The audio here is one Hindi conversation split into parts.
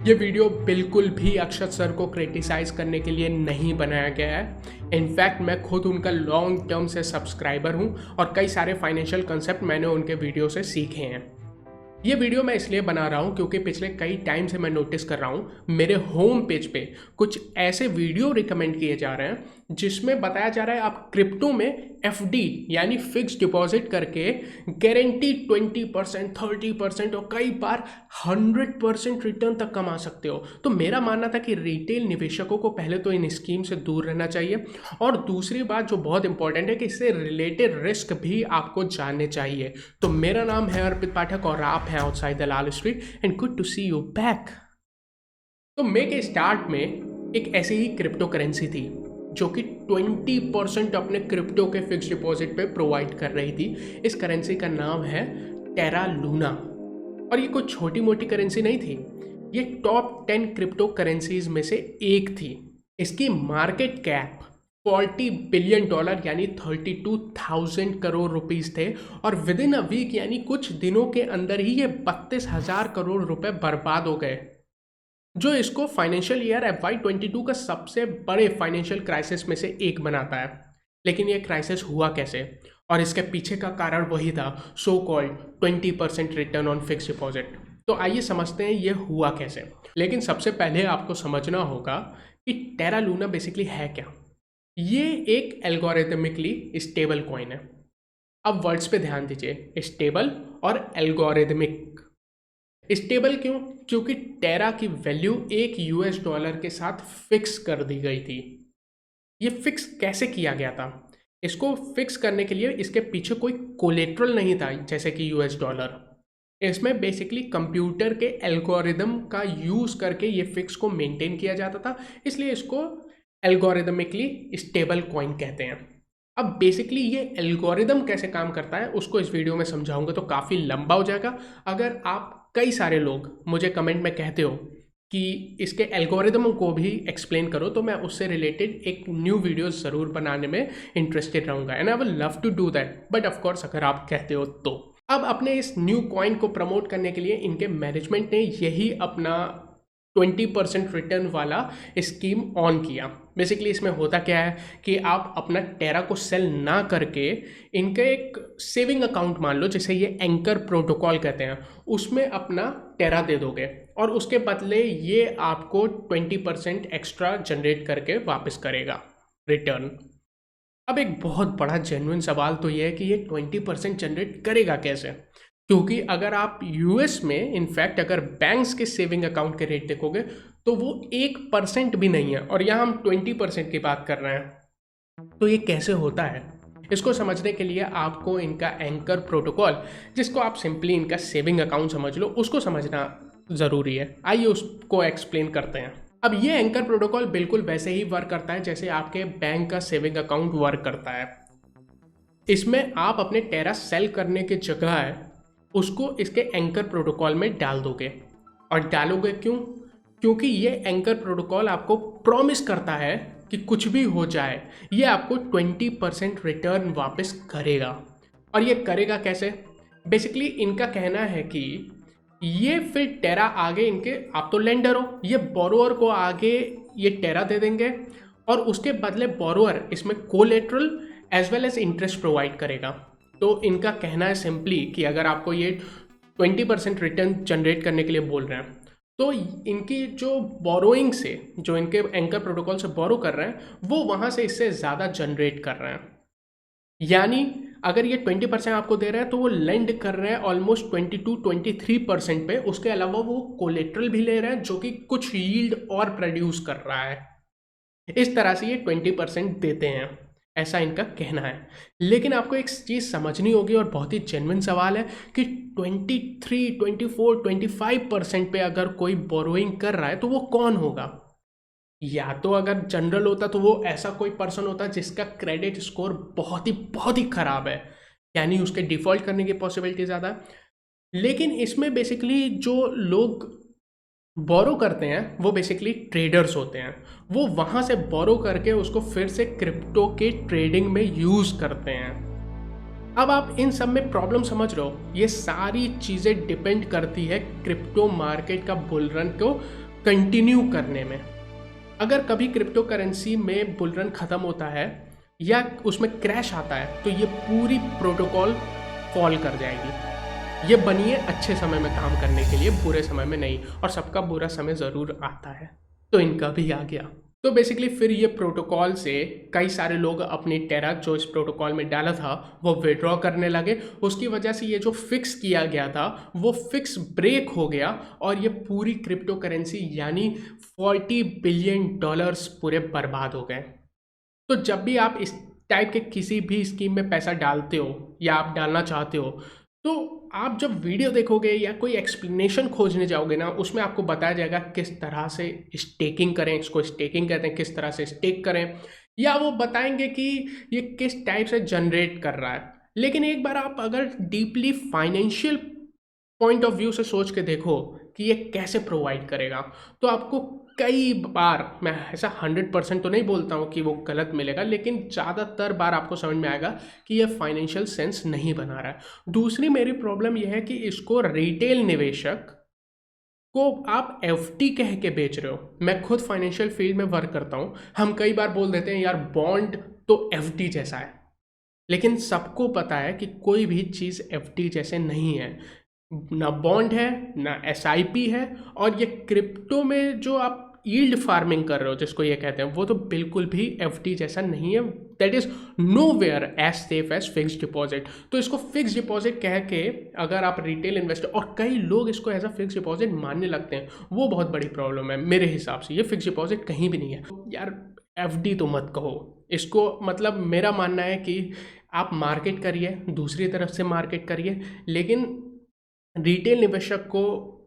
ये वीडियो बिल्कुल भी अक्षत सर को क्रिटिसाइज करने के लिए नहीं बनाया गया है। इनफैक्ट मैं खुद उनका लॉन्ग टर्म से सब्सक्राइबर हूँ और कई सारे फाइनेंशियल कंसेप्ट मैंने उनके वीडियो से सीखे हैं। ये वीडियो मैं इसलिए बना रहा हूँ क्योंकि पिछले कई टाइम से मैं नोटिस कर रहा हूँ मेरे होम पेज पे कुछ ऐसे वीडियो रिकमेंड किए जा रहे हैं जिसमें बताया जा रहा है आप क्रिप्टो में एफडी यानी फिक्स डिपॉजिट करके गारंटी 20%, 30% और कई बार 100% रिटर्न तक कमा सकते हो। तो मेरा मानना था कि रिटेल निवेशकों को पहले तो इन स्कीम से दूर रहना चाहिए और दूसरी बात जो बहुत इंपॉर्टेंट है कि इससे रिलेटेड रिस्क भी आपको जानने चाहिए। तो मेरा नाम है अर्पित पाठक और आप हैं outside Dalal Street and good to see you back. तो मे के स्टार्ट में एक ऐसी ही क्रिप्टो करेंसी थी जो कि 20% अपने क्रिप्टो के फिक्स डिपॉजिट पे प्रोवाइड कर रही थी। इस करेंसी का नाम है टेरा लूना और ये कोई छोटी मोटी करेंसी नहीं थी, ये टॉप 10 क्रिप्टो करेंसीज में से एक थी। इसकी मार्केट कैप $40 बिलियन यानी 32,000 करोड़ रुपीस थे और विद इन अ वीक यानी कुछ दिनों के अंदर ही ये 32,000 करोड़ रुपए बर्बाद हो गए, जो इसको फाइनेंशियल ईयर FY22 का सबसे बड़े फाइनेंशियल क्राइसिस में से एक बनाता है। लेकिन ये क्राइसिस हुआ कैसे और इसके पीछे का कारण वही था, so called 20% return on fix deposit. तो आइए समझते हैं ये हुआ कैसे। लेकिन सबसे पहले आपको समझना होगा कि टेरा लूना बेसिकली है क्या। ये एक एल्गोरिथमिकली स्टेबल कॉइन है। अब वर्ड्स पे ध्यान दीजिए, स्टेबल और एल्गोरिथमिक। स्टेबल क्यों? क्योंकि टेरा की वैल्यू $1 के साथ फिक्स कर दी गई थी। ये फिक्स कैसे किया गया था? इसको फिक्स करने के लिए इसके पीछे कोई कोलेट्रल नहीं था जैसे कि $। इसमें बेसिकली कंप्यूटर के एल्गोरिदम का यूज़ करके ये फिक्स को मेंटेन किया जाता था, इसलिए इसको एल्गोरिदमिकली स्टेबल कॉइन कहते हैं। अब बेसिकली ये एल्गोरिदम कैसे काम करता है उसको इस वीडियो में समझाऊंगा तो काफ़ी लंबा हो जाएगा। अगर आप कई सारे लोग मुझे कमेंट में कहते हो कि इसके एल्गोरिदम को भी एक्सप्लेन करो तो मैं उससे रिलेटेड एक न्यू वीडियो ज़रूर बनाने में इंटरेस्टेड रहूँगा and I will love to do that, but of course अगर आप कहते हो तो। अब अपने इस न्यू कॉइन को प्रमोट करने के लिए इनके मैनेजमेंट ने यही अपना 20% रिटर्न वाला स्कीम ऑन किया। बेसिकली इसमें होता क्या है कि आप अपना टेरा को सेल ना करके इनका एक सेविंग अकाउंट मान लो, जिसे ये एंकर प्रोटोकॉल कहते हैं, उसमें अपना टेरा दे दोगे और उसके बदले ये आपको 20% एक्स्ट्रा जनरेट करके वापस करेगा रिटर्न। अब एक बहुत बड़ा जेन्युइन सवाल तो ये है कि ये 20% जनरेट करेगा कैसे, क्योंकि अगर आप यूएस में इनफैक्ट अगर बैंक्स के सेविंग अकाउंट के रेट देखोगे तो वो 1% भी नहीं है और यहाँ हम 20% की बात कर रहे हैं। तो ये कैसे होता है, इसको समझने के लिए आपको इनका एंकर प्रोटोकॉल, जिसको आप सिंपली इनका सेविंग अकाउंट समझ लो, उसको समझना ज़रूरी है। आइए उसको एक्सप्लेन करते हैं। अब ये एंकर प्रोटोकॉल बिल्कुल वैसे ही वर्क करता है जैसे आपके बैंक का सेविंग अकाउंट वर्क करता है। इसमें आप अपने टेरा सेल करने की जगह उसको इसके एंकर प्रोटोकॉल में डाल दोगे। और डालोगे क्यों? क्योंकि ये एंकर प्रोटोकॉल आपको प्रॉमिस करता है कि कुछ भी हो जाए ये आपको 20% रिटर्न वापस करेगा। और ये करेगा कैसे? बेसिकली इनका कहना है कि ये फिर टेरा आगे इनके, आप तो लेंडर हो, ये बोरोअर को आगे ये टेरा दे देंगे और उसके बदले बोरोअर इसमें collateral as well as interest provide करेगा। तो इनका कहना है सिंपली कि अगर आपको ये 20% रिटर्न जनरेट करने के लिए बोल रहे हैं तो इनकी जो बोरोइंग से, जो इनके एंकर प्रोटोकॉल से बोरो कर रहे हैं, वो वहाँ से इससे ज़्यादा जनरेट कर रहे हैं। यानी अगर ये 20% आपको दे रहे हैं तो वो लेंड कर रहे हैं ऑलमोस्ट 22-23% पे। उसके अलावा वो कोलेट्रल भी ले रहे हैं जो कि कुछ यील्ड और प्रोड्यूस कर रहा है। इस तरह से ये 20% देते हैं, ऐसा इनका कहना है। लेकिन आपको एक चीज़ समझनी होगी और बहुत ही जेन्युइन सवाल है कि 23, 24, 25% पे अगर कोई बोरोइंग कर रहा है तो वो कौन होगा? या तो अगर जनरल होता तो वो ऐसा कोई पर्सन होता जिसका क्रेडिट स्कोर बहुत ही ख़राब है, यानी उसके डिफ़ॉल्ट करने की पॉसिबिलिटी ज़्यादा है। लेकिन इसमें बेसिकली जो लोग बोरो करते हैं वो बेसिकली ट्रेडर्स होते हैं। वो वहाँ से बोरो करके उसको फिर से क्रिप्टो के ट्रेडिंग में यूज़ करते हैं। अब आप इन सब में प्रॉब्लम समझ रहे हो, ये सारी चीज़ें डिपेंड करती है क्रिप्टो मार्केट का बुल रन को कंटिन्यू करने में। अगर कभी क्रिप्टो करेंसी में बुल रन ख़त्म होता है या उसमें क्रैश आता है तो ये पूरी प्रोटोकॉल फॉल कर जाएगी। ये बनी है अच्छे समय में काम करने के लिए, बुरे समय में नहीं, और सबका बुरा समय ज़रूर आता है, तो इनका भी आ गया। तो बेसिकली फिर ये प्रोटोकॉल से कई सारे लोग अपनी टेरा जो इस प्रोटोकॉल में डाला था वो विड्रॉ करने लगे। उसकी वजह से ये जो फिक्स किया गया था वो फिक्स ब्रेक हो गया और ये पूरी क्रिप्टो करेंसी यानी $40 बिलियन पूरे बर्बाद हो गए। तो जब भी आप इस टाइप के किसी भी स्कीम में पैसा डालते हो या आप डालना चाहते हो, तो आप जब वीडियो देखोगे या कोई एक्सप्लेनेशन खोजने जाओगे ना, उसमें आपको बताया जाएगा किस तरह से स्टेकिंग करें, इसको स्टेकिंग कहते हैं, किस तरह से स्टेक करें, या वो बताएंगे कि ये किस टाइप से जनरेट कर रहा है। लेकिन एक बार आप अगर deeply financial point of view से सोच के देखो कि ये कैसे प्रोवाइड करेगा, तो आपको कई बार, मैं ऐसा 100% तो नहीं बोलता हूँ कि वो गलत मिलेगा, लेकिन ज़्यादातर बार आपको समझ में आएगा कि ये फाइनेंशियल सेंस नहीं बना रहा है। दूसरी मेरी प्रॉब्लम यह है कि इसको रिटेल निवेशक को आप एफडी कह के बेच रहे हो। मैं खुद फाइनेंशियल फील्ड में वर्क करता हूँ, हम कई बार बोल देते हैं यार बॉन्ड तो एफडी जैसा है, लेकिन सबको पता है कि कोई भी चीज़ एफडी जैसे नहीं है। ना बॉन्ड है ना एसआईपी है, और ये क्रिप्टो में जो आप यील्ड फार्मिंग कर रहे हो जिसको ये कहते हैं, वो तो बिल्कुल भी एफडी जैसा नहीं है। That is nowhere as safe as fix deposit. तो इसको फिक्स डिपॉजिट कह के अगर आप रिटेल इन्वेस्टर, और कई लोग इसको एज अ फिक्स डिपॉजिट मानने लगते हैं, वो बहुत बड़ी प्रॉब्लम है मेरे हिसाब से। ये फिक्स डिपॉजिट कहीं भी नहीं है यार, एफडी तो मत कहो इसको। मतलब मेरा मानना है कि आप मार्केट करिए, दूसरी तरफ से मार्केट करिए, लेकिन रिटेल निवेशक को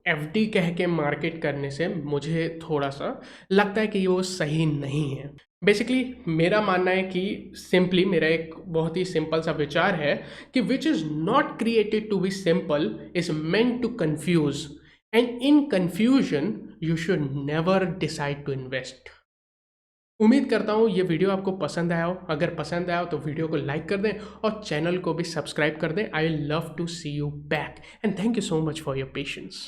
एफडी कह के मार्केट करने से मुझे थोड़ा सा लगता है कि वो सही नहीं है। बेसिकली मेरा मानना है कि सिंपली मेरा एक बहुत ही सिंपल सा विचार है कि which is not created to be simple is meant to confuse, and in confusion you should never decide to invest. उम्मीद करता हूँ ये वीडियो आपको पसंद आया हो। अगर पसंद आया हो तो वीडियो को लाइक कर दें और चैनल को भी सब्सक्राइब कर दें। I love to see you back and thank you so much for your patience.